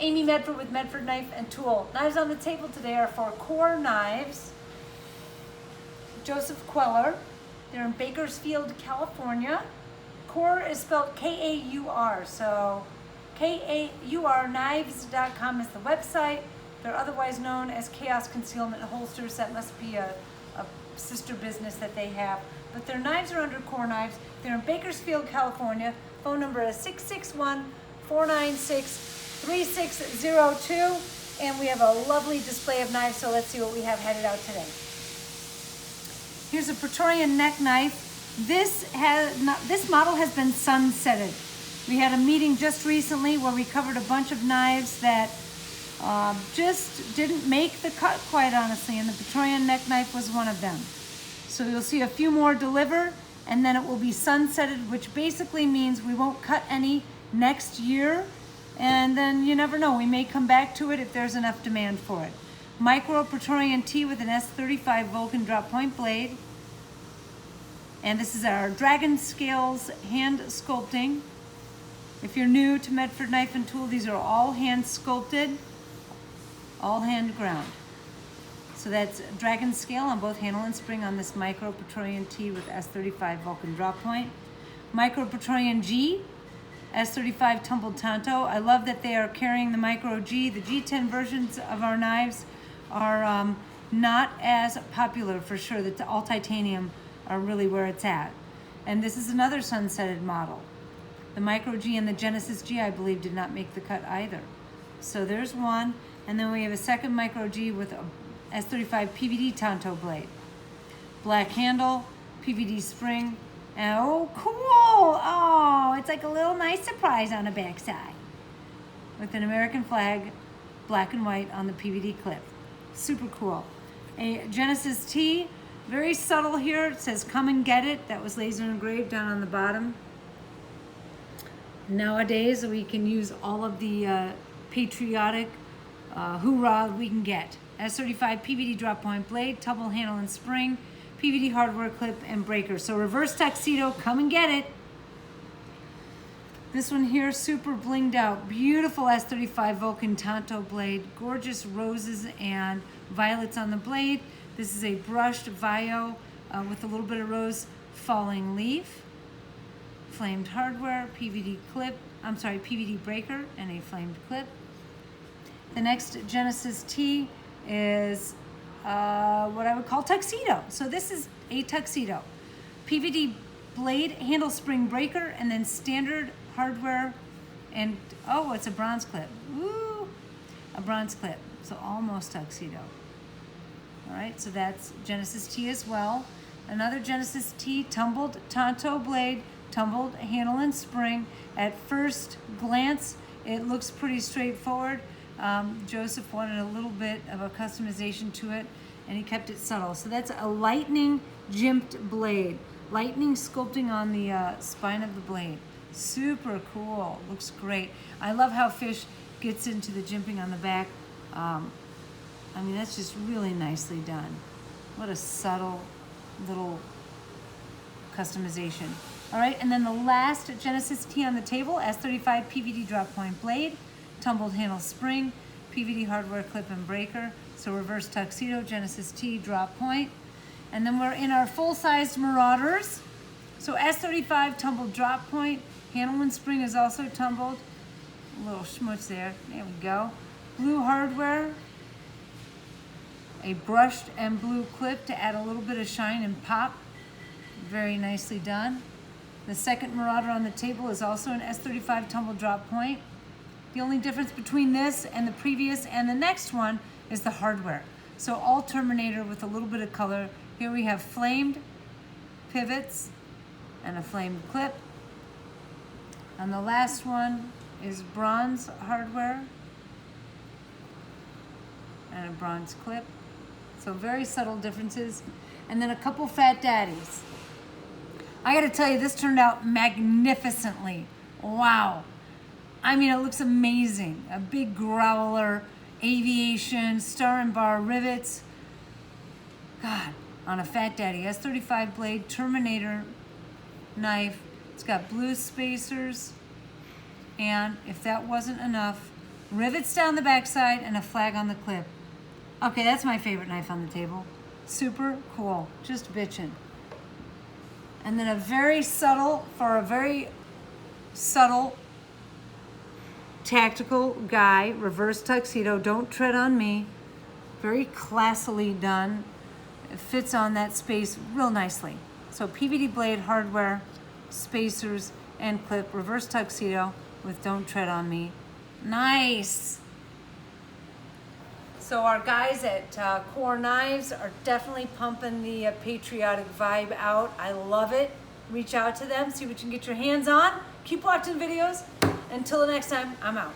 Amy Medford with Medford Knife and Tool. Knives on the table today are for Kaur Knives. Joseph Queller. They're in Bakersfield, California. Kaur is spelled K-A-U-R, so K-A-U-R knives.com is the website. They're otherwise known as Chaos Concealment Holsters. That must be a sister business that they have. But their knives are under Kaur Knives. They're in Bakersfield, California. Phone number is 661-496-3602. And we have a lovely display of knives, so let's see what we have headed out today. Here's a Praetorian neck knife. This model has been sunsetted. We had a meeting just recently where we covered a bunch of knives that just didn't make the cut, quite honestly, and the Praetorian neck knife was one of them. So you'll see a few more deliver, and then it will be sunsetted, which basically means we won't cut any next year, and then you never know, we may come back to it if there's enough demand for it. Micro Praetorian T with an S35 Vulcan drop point blade. And this is our Dragon Scales hand sculpting. If you're new to Medford Knife and Tool, these are all hand sculpted, all hand ground. So that's Dragon Scale on both handle and spring on this Micro Praetorian T with S35 Vulcan drop point. Micro Praetorian G, S35 tumbled tanto. I love that they are carrying the Micro G. The G10 versions of our knives are not as popular for sure. The all titanium are really where it's at. And this is another sunsetted model. The Micro G and the Genesis G, I believe, did not make the cut either. So there's one. And then we have a second Micro G with a S35 PVD tanto blade. Black handle, PVD spring, and oh, cool! Oh, it's like a little nice surprise on the backside. With an American flag, black and white on the PVD clip. Super cool. A Genesis T, very subtle here. It says come and get it. That was laser engraved down on the bottom. Nowadays, we can use all of the patriotic hoorah we can get. S35 PVD drop point blade, tumble handle and spring, PVD hardware clip and breaker. So reverse tuxedo, come and get it. This one here, super blinged out. Beautiful S35 Vulcan tanto blade. Gorgeous roses and violets on the blade. This is a brushed Vio with a little bit of rose falling leaf. Flamed hardware, PVD breaker and a flamed clip. The next Genesis T is what I would call tuxedo. So this is a tuxedo. PVD blade, handle spring breaker, and then standard hardware, and oh, it's a bronze clip. Woo! A bronze clip. So almost tuxedo. All right, so that's Genesis T as well. Another Genesis T, tumbled tanto blade, tumbled handle and spring. At first glance, it looks pretty straightforward. Joseph wanted a little bit of a customization to it, and he kept it subtle. So that's a lightning jimped blade. Lightning sculpting on the spine of the blade. Super cool, looks great. I love how Fish gets into the jimping on the back. I mean, that's just really nicely done. What a subtle little customization. All right, and then the last Genesis T on the table, S35 PVD drop point blade, tumbled handle spring, PVD hardware clip and breaker. So reverse tuxedo, Genesis T, drop point. And then we're in our full-sized Marauders. So S35 tumbled drop point, handle and spring is also tumbled. A little schmutz there, there we go. Blue hardware, a brushed and blue clip to add a little bit of shine and pop. Very nicely done. The second Marauder on the table is also an S35 tumble drop point. The only difference between this and the previous and the next one is the hardware. So all Terminator with a little bit of color. Here we have flamed pivots and a flamed clip. And the last one is bronze hardware and a bronze clip. So very subtle differences. And then a couple Fat Daddies. I gotta tell you, this turned out magnificently. Wow. I mean, it looks amazing. A big growler, aviation, star and bar rivets. God, on a Fat Daddy. S35 blade, Terminator knife. It's got blue spacers. And if that wasn't enough, rivets down the backside, and a flag on the clip. Okay, that's my favorite knife on the table. Super cool, just bitchin'. And then a very subtle tactical guy, reverse tuxedo, don't tread on me. Very classily done. It fits on that space real nicely. So PVD blade, hardware, spacers, and clip, reverse tuxedo with don't tread on me. Nice. So our guys at Kaur Knives are definitely pumping the patriotic vibe out. I love it. Reach out to them, see what you can get your hands on. Keep watching videos. Until the next time, I'm out.